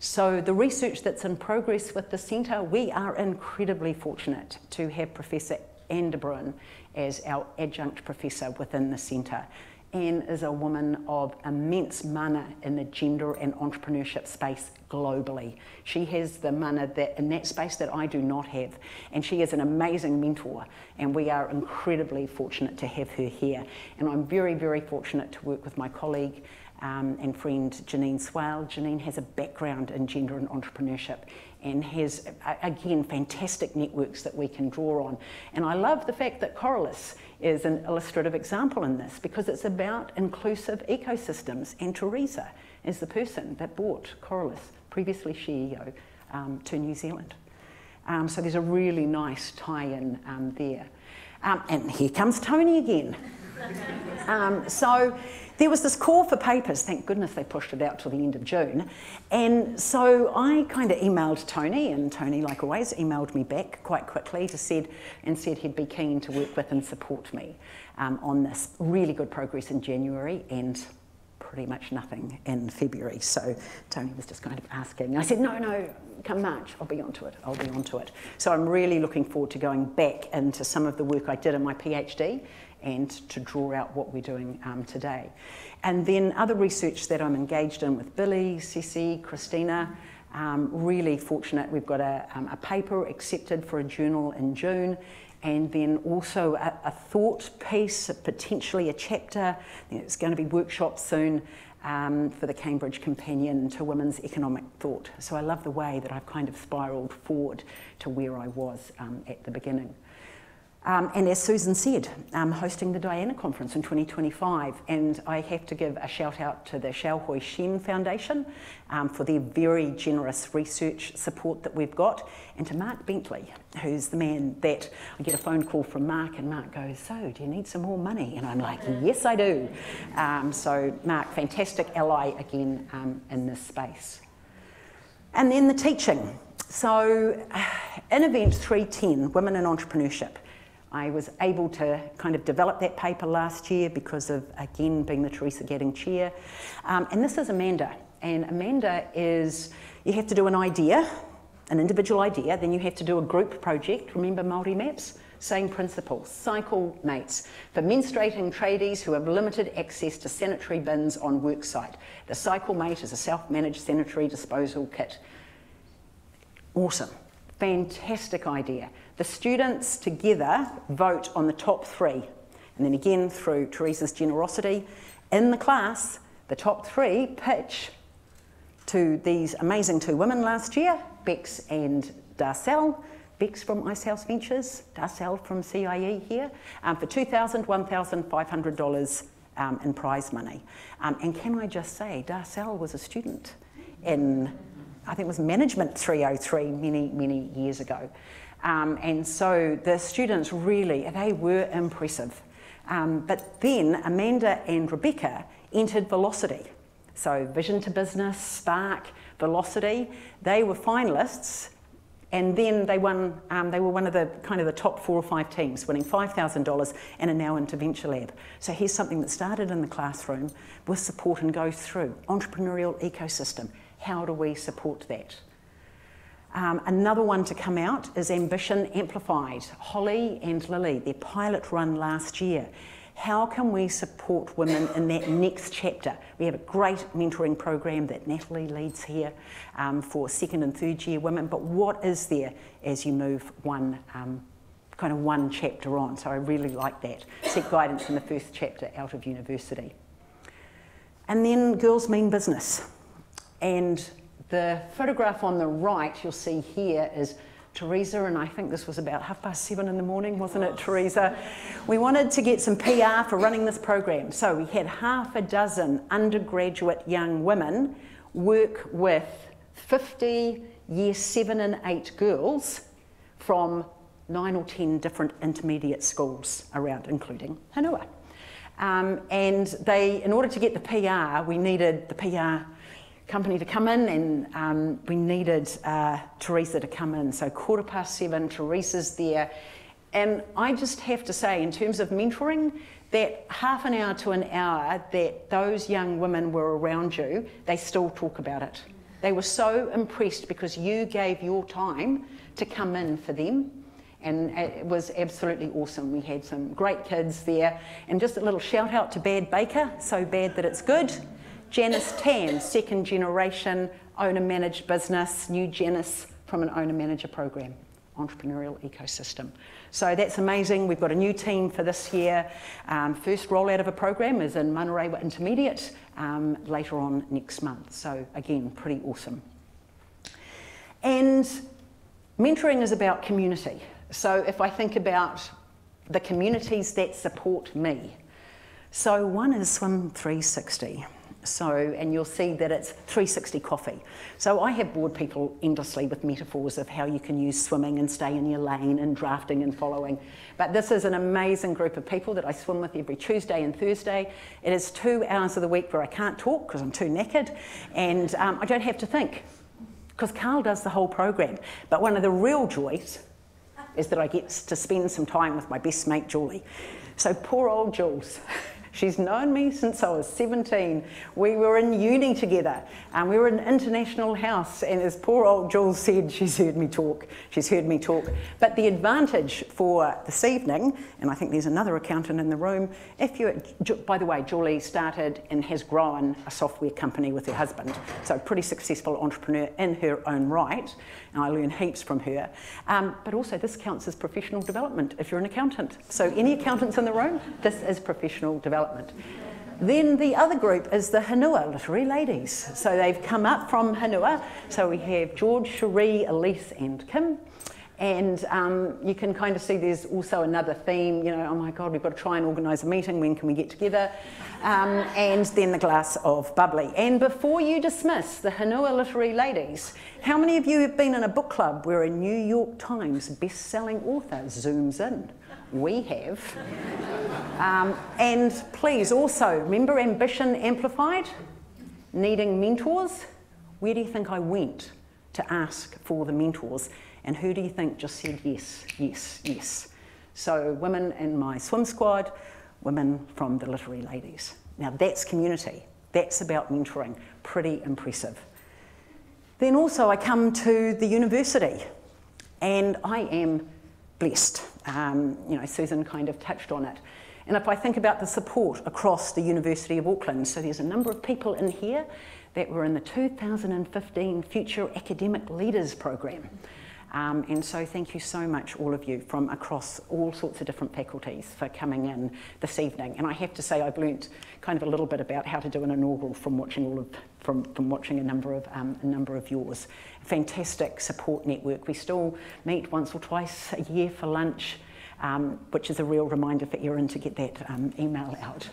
So the research that's in progress with the centre, we are incredibly fortunate to have Professor Anne de Bruin as our adjunct professor within the centre. Anne is a woman of immense mana in the gender and entrepreneurship space globally. She has the mana that in that space that I do not have, and she is an amazing mentor, and we are incredibly fortunate to have her here. And I'm very, very fortunate to work with my colleague and friend Janine Swale. Janine has a background in gender and entrepreneurship and has, again, fantastic networks that we can draw on. And I love the fact that Corylus is an illustrative example in this, because it's about inclusive ecosystems, and Theresa is the person that brought Corylus, previously CEO, to New Zealand. So there's a really nice tie-in there. And here comes Tony again. So there was this call for papers. Thank goodness they pushed it out till the end of June. And so I kind of emailed Tony, and Tony, like always, emailed me back quite quickly said he'd be keen to work with and support me on this. Really good progress in January and pretty much nothing in February. So Tony was just kind of asking. I said, no, come March, I'll be onto it. So I'm really looking forward to going back into some of the work I did in my PhD and to draw out what we're doing today. And then other research that I'm engaged in with Billy, Ceci, Christina. Really fortunate, we've got a paper accepted for a journal in June, and then also a thought piece, potentially a chapter. There's going to be workshops soon for the Cambridge Companion to Women's Economic Thought. So I love the way that I've kind of spiralled forward to where I was at the beginning. And as Susan said, I'm hosting the Diana Conference in 2025, and I have to give a shout out to the Xiaohui Shen Foundation for their very generous research support that we've got, and to Mark Bentley, who's the man that I get a phone call from Mark, and Mark goes, so do you need some more money? And I'm like, yes, I do. So Mark, fantastic ally again in this space. And then the teaching. So in event 310, Women in Entrepreneurship, I was able to kind of develop that paper last year because of, again, being the Theresa Gattung Chair. And this is Amanda. And Amanda is, you have to do an idea, an individual idea, then you have to do a group project. Remember Māori Maps? Same principle, cycle mates. For menstruating tradies who have limited access to sanitary bins on worksite. The cycle mate is a self-managed sanitary disposal kit. Awesome. Fantastic idea. The students together vote on the top 3. And then again, through Theresa's generosity, in the class, the top 3 pitch to these amazing 2 women last year, Bex and Darcel. Bex from Icehouse Ventures, Darcel from CIE here, for $2,000, $1,500 in prize money. And can I just say, Darcel was a student in, I think it was Management 303 many years ago. And so the students really, they were impressive. But then Amanda and Rebecca entered Velocity. So Vision to Business, Spark, Velocity, they were finalists, and then they won, they were one of the kind of the top 4 or 5 teams, winning $5,000 and are now into Venture Lab. So here's something that started in the classroom with support and goes through. Entrepreneurial ecosystem, how do we support that? Another one to come out is Ambition Amplified. Holly and Lily, their pilot run last year. How can we support women in that next chapter? We have a great mentoring program that Natalie leads here for 2nd and 3rd year women, but what is there as you move one chapter on? So I really like that. Seek guidance in the first chapter out of university. And then Girls Mean Business. And the photograph on the right you'll see here is Theresa, and I think this was about 7:30 in the morning, wasn't it, Theresa? We wanted to get some PR for running this program. So we had 6 undergraduate young women work with 50 year 7 and 8 girls from 9 or 10 different intermediate schools around, including Hanua. And they, in order to get the PR, we needed the PR company to come in, and we needed Theresa to come in. So 7:15, Theresa's there. And I just have to say, in terms of mentoring, that half an hour to an hour that those young women were around you, they still talk about it. They were so impressed because you gave your time to come in for them And it was absolutely awesome. We had some great kids there. And just a little shout out to Bad Baker, so bad that it's good. Janice Tan, second generation owner-managed business, new Janice from an owner-manager program, entrepreneurial ecosystem. So that's amazing. We've got a new team for this year. First rollout of a program is in Manarewa Intermediate later on next month. So again, pretty awesome. And mentoring is about community. So if I think about the communities that support me, so one is Swim 360. So, and you'll see that it's 360 coffee. So I have bored people endlessly with metaphors of how you can use swimming and stay in your lane and drafting and following. But this is an amazing group of people that I swim with every Tuesday and Thursday. It is 2 hours of the week where I can't talk because I'm too knackered, and I don't have to think because Carl does the whole program. But one of the real joys is that I get to spend some time with my best mate, Julie. So poor old Jules. She's known me since I was 17. We were in uni together, and we were in International House, and as poor old Jules said, she's heard me talk. She's heard me talk. But the advantage for this evening, and I think there's another accountant in the room, by the way, Julie started and has grown a software company with her husband, so a pretty successful entrepreneur in her own right, and I learn heaps from her. But also this counts as professional development if you're an accountant. So any accountants in the room, this is professional development. Then the other group is the Hanua Literary Ladies. So they've come up from Hanua. So we have George, Cherie, Elise and Kim. And you can kind of see there's also another theme, you know, oh my God, we've got to try and organise a meeting, when can we get together? And then the glass of bubbly. And before you dismiss the Hanua Literary Ladies, how many of you have been in a book club where a New York Times best-selling author zooms in? We have. And please also, remember Ambition Amplified? Needing mentors? Where do you think I went to ask for the mentors? And who do you think just said yes, yes, yes? So women in my swim squad, women from the Literary Ladies. Now that's community. That's about mentoring. Pretty impressive. Then also I come to the university, and I am blessed. You know, Susan kind of touched on it. And if I think about the support across the University of Auckland, so there's a number of people in here that were in the 2015 Future Academic Leaders Program. And so thank you so much, all of you, from across all sorts of different faculties for coming in this evening. And I have to say I've learnt kind of a little bit about how to do an inaugural from watching from watching a number of yours. Fantastic support network. We still meet once or twice a year for lunch, which is a real reminder for Erin to get that email out.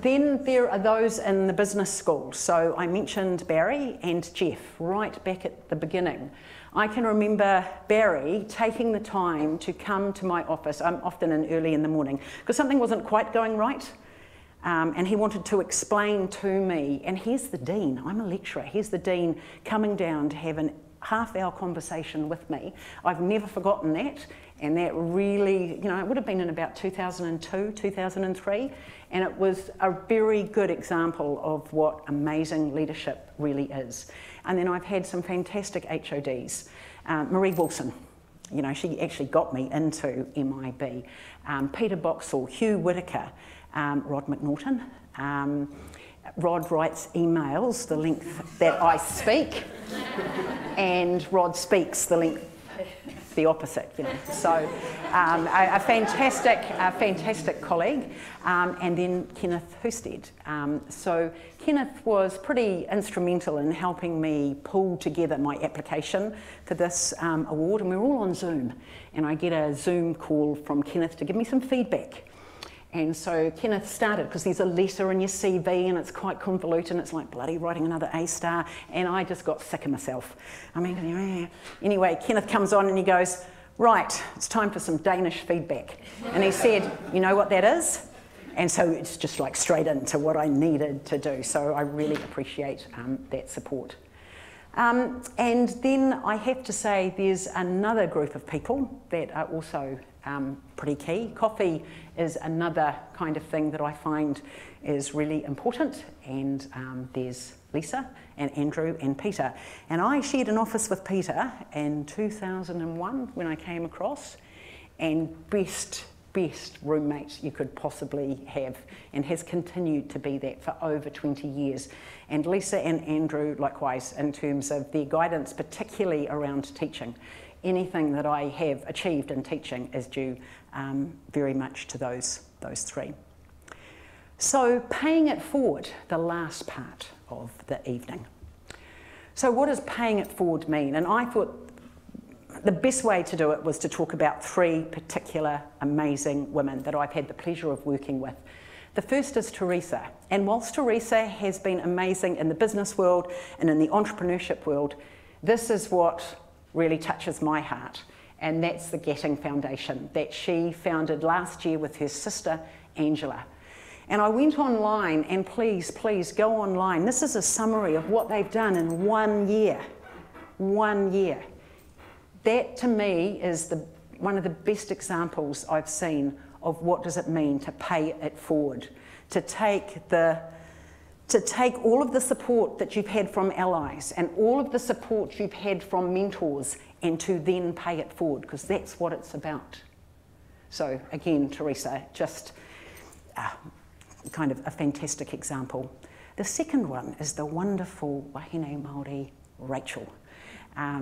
Then there are those in the business school. So I mentioned Barry and Jeff right back at the beginning. I can remember Barry taking the time to come to my office. I'm often in early in the morning because something wasn't quite going right. And he wanted to explain to me, and here's the dean, I'm a lecturer, here's the dean coming down to have a half-hour conversation with me. I've never forgotten that, and that really, you know, it would have been in about 2002, 2003, and it was a very good example of what amazing leadership really is. And then I've had some fantastic HODs. Marie Wilson, you know, she actually got me into MIB. Peter Boxall, Hugh Whitaker, Rod McNaughton. Rod writes emails the length that I speak, and Rod speaks the length, the opposite, you know. So a fantastic colleague, and then Kenneth Husted. So Kenneth was pretty instrumental in helping me pull together my application for this award, and we were all on Zoom, and I get a Zoom call from Kenneth to give me some feedback. And so Kenneth started, because there's a letter in your CV and it's quite convoluted and it's like bloody writing another A-star, and I just got sick of myself. I mean, anyway, Kenneth comes on and he goes, right, it's time for some Danish feedback. And he said, you know what that is? And so it's just like straight into what I needed to do. So I really appreciate that support. And then I have to say there's another group of people that are also pretty key. Coffee is another kind of thing that I find is really important, and there's Lisa and Andrew and Peter. And I shared an office with Peter in 2001 when I came across, and best roommate you could possibly have, and has continued to be that for over 20 years. And Lisa and Andrew likewise, in terms of their guidance, particularly around teaching. Anything that I have achieved in teaching is due very much to those three. So paying it forward, the last part of the evening. So what does paying it forward mean? And I thought the best way to do it was to talk about three particular amazing women that I've had the pleasure of working with. The first is Theresa, and whilst Theresa has been amazing in the business world and in the entrepreneurship world, this is what really touches my heart, and that's the Gattung Foundation that she founded last year with her sister Angela. And I went online, and please go online. This is a summary of what they've done in 1 year. 1 year. That to me is one of the best examples I've seen of what does it mean to pay it forward, to take all of the support that you've had from allies and all of the support you've had from mentors, and to then pay it forward, because that's what it's about. So again, Theresa, just kind of a fantastic example. The second one is the wonderful wahine Māori Rachel.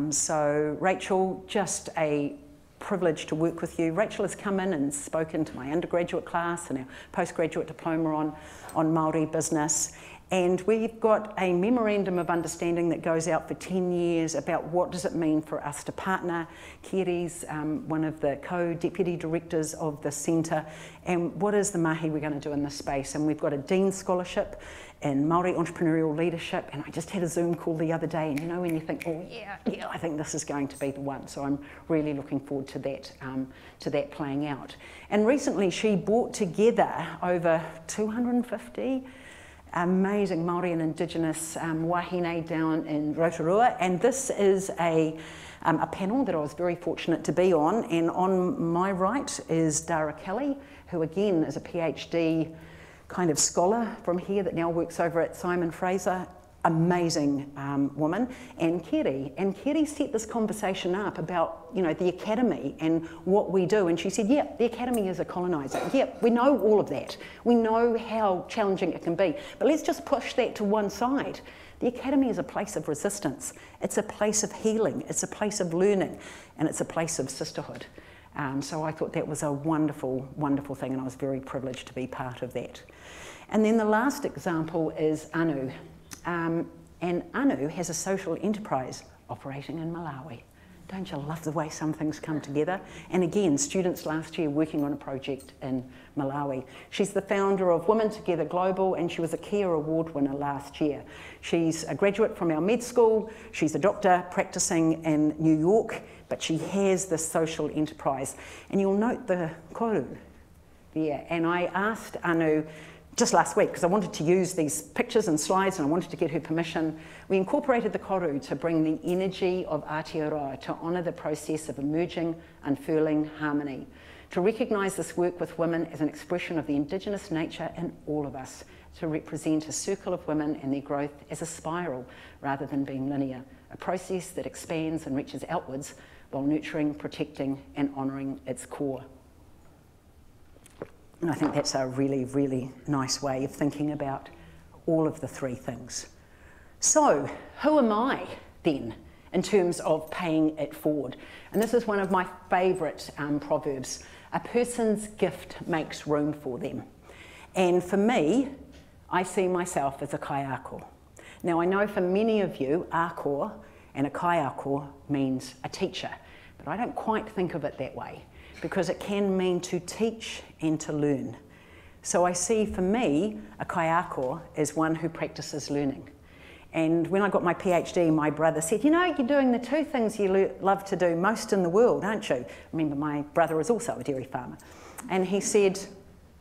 So Rachel, just a privilege to work with you. Rachel has come in and spoken to my undergraduate class and our postgraduate diploma on Māori business. And we've got a memorandum of understanding that goes out for 10 years about what does it mean for us to partner. Kiri's one of the co-deputy directors of the centre, and what is the mahi we're going to do in this space. And we've got a Dean Scholarship in Māori Entrepreneurial Leadership, and I just had a Zoom call the other day, and you know when you think, oh yeah, I think this is going to be the one. So I'm really looking forward to that playing out. And recently she brought together over 250 amazing Māori and Indigenous wahine down in Aotearoa, and this is a panel that I was very fortunate to be on. And on my right is Dara Kelly, who again is a PhD kind of scholar from here that now works over at Simon Fraser. Amazing woman, and Kiri set this conversation up about, you know, the academy and what we do, and she said, yeah, the academy is a coloniser. Yeah, we know all of that. We know how challenging it can be, but let's just push that to one side. The academy is a place of resistance. It's a place of healing. It's a place of learning, and it's a place of sisterhood. So I thought that was a wonderful, wonderful thing, and I was very privileged to be part of that. And then the last example is Anu. And Anu has a social enterprise operating in Malawi. Don't you love the way some things come together? And again, students last year working on a project in Malawi. She's the founder of Women Together Global, and she was a Care Award winner last year. She's a graduate from our med school. She's a doctor practicing in New York, but she has this social enterprise. And you'll note the koru there. And I asked Anu just last week, because I wanted to use these pictures and slides and I wanted to get her permission. We incorporated the koru to bring the energy of Aotearoa to honour the process of emerging, unfurling harmony, to recognise this work with women as an expression of the Indigenous nature in all of us, to represent a circle of women and their growth as a spiral rather than being linear, a process that expands and reaches outwards while nurturing, protecting and honouring its core. And I think that's a really, really nice way of thinking about all of the three things. So, who am I then in terms of paying it forward? And this is one of my favourite proverbs. A person's gift makes room for them. And for me, I see myself as a kaiako. Now, I know for many of you, ako and a kaiako means a teacher, but I don't quite think of it that way, because it can mean to teach and to learn. So I see, for me, a kaiako as one who practices learning. And when I got my PhD, my brother said, you know, you're doing the two things you love to do most in the world, aren't you? Remember, my brother is also a dairy farmer. And he said,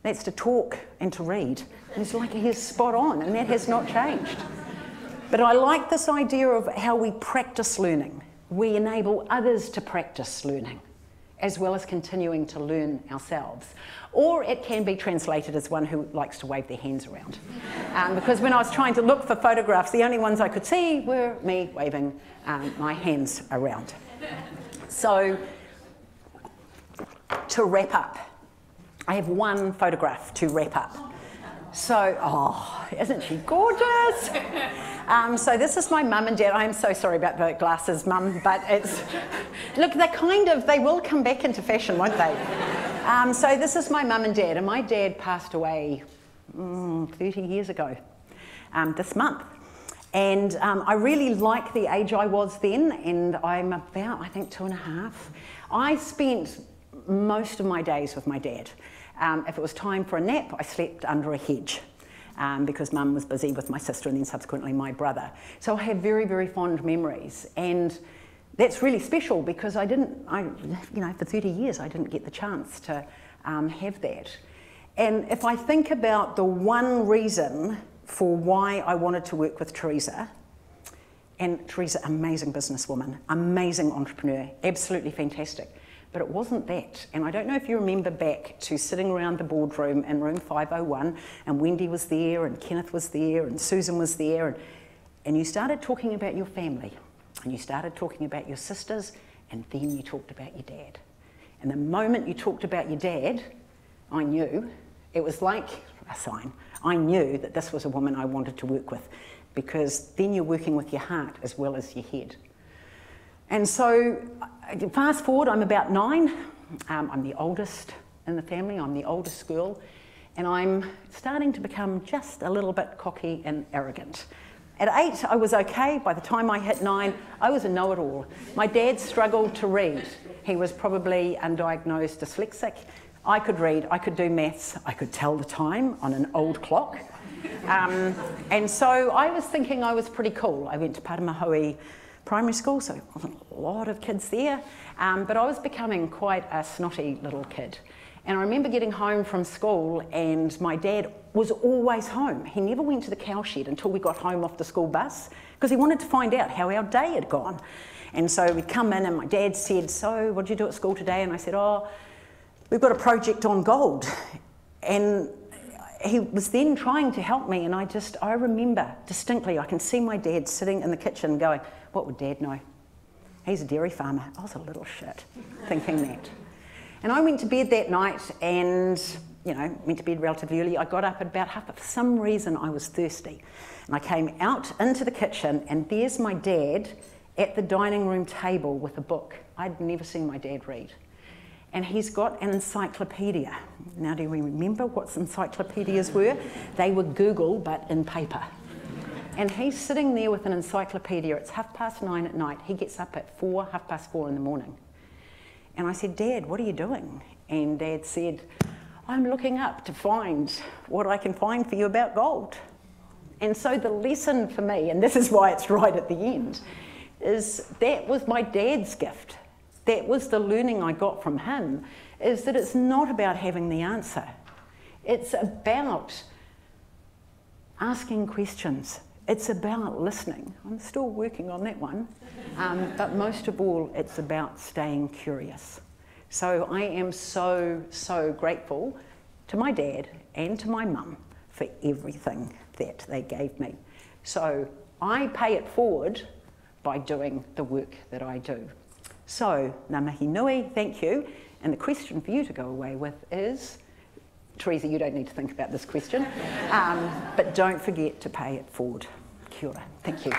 that's to talk and to read. And it's like he's spot on, and that has not changed. But I like this idea of how we practice learning. We enable others to practice learning. as well as continuing to learn ourselves. Or it can be translated as one who likes to wave their hands around. Because when I was trying to look for photographs, the only ones I could see were me waving my hands around. So, to wrap up, I have one photograph to wrap up. So, oh, isn't she gorgeous? So this is my mum and dad. I'm so sorry about the glasses, mum, but it's, look, they will come back into fashion, won't they? So this is my mum and dad, and my dad passed away 30 years ago this month. And I really like the age I was then, and I'm about, I think, 2.5. I spent most of my days with my dad. If it was time for a nap, I slept under a hedge because mum was busy with my sister and then subsequently my brother. So I have very, very fond memories, and that's really special because for 30 years I didn't get the chance to have that. And if I think about the one reason for why I wanted to work with Theresa, and Theresa, amazing businesswoman, amazing entrepreneur, absolutely fantastic. But it wasn't that. And I don't know if you remember back to sitting around the boardroom in room 501, and Wendy was there, and Kenneth was there, and Susan was there, and you started talking about your family, and you started talking about your sisters, and then you talked about your dad. And the moment you talked about your dad, I knew, it was like a sign. I knew that this was a woman I wanted to work with, because then you're working with your heart as well as your head. And so, fast forward, I'm about 9. I'm the oldest in the family, I'm the oldest girl, and I'm starting to become just a little bit cocky and arrogant. At 8, I was okay. By the time I hit 9, I was a know-it-all. My dad struggled to read. He was probably undiagnosed dyslexic. I could read, I could do maths, I could tell the time on an old clock. And so I was thinking I was pretty cool. I went to Paramahui Primary School, so there wasn't a lot of kids there, but I was becoming quite a snotty little kid. And I remember getting home from school, and my dad was always home. He never went to the cowshed until we got home off the school bus, because he wanted to find out how our day had gone. And so we'd come in, and my dad said, "So, what did you do at school today?" And I said, "Oh, we've got a project on gold." And he was then trying to help me, and I remember distinctly, I can see my dad sitting in the kitchen going, "What would Dad know? He's a dairy farmer." I was a little shit thinking that. And I went to bed that night and, went to bed relatively early. I got up at about half, for some reason I was thirsty. And I came out into the kitchen, and there's my dad at the dining room table with a book. I'd never seen my dad read. And he's got an encyclopedia. Now, do we remember what encyclopedias were? They were Google, but in paper. And he's sitting there with an encyclopedia. It's 9:30 at night. He gets up at 4:30 in the morning. And I said, "Dad, what are you doing?" And Dad said, "I'm looking up to find what I can find for you about gold." And so the lesson for me, and this is why it's right at the end, is that was my dad's gift. That was the learning I got from him, is that it's not about having the answer. It's about asking questions. It's about listening. I'm still working on that one. But most of all, it's about staying curious. So I am so, so grateful to my dad and to my mum for everything that they gave me. So I pay it forward by doing the work that I do. So, ngā mihi nui, thank you. And the question for you to go away with is, Theresa, you don't need to think about this question, but don't forget to pay it forward. Kia ora. Thank you.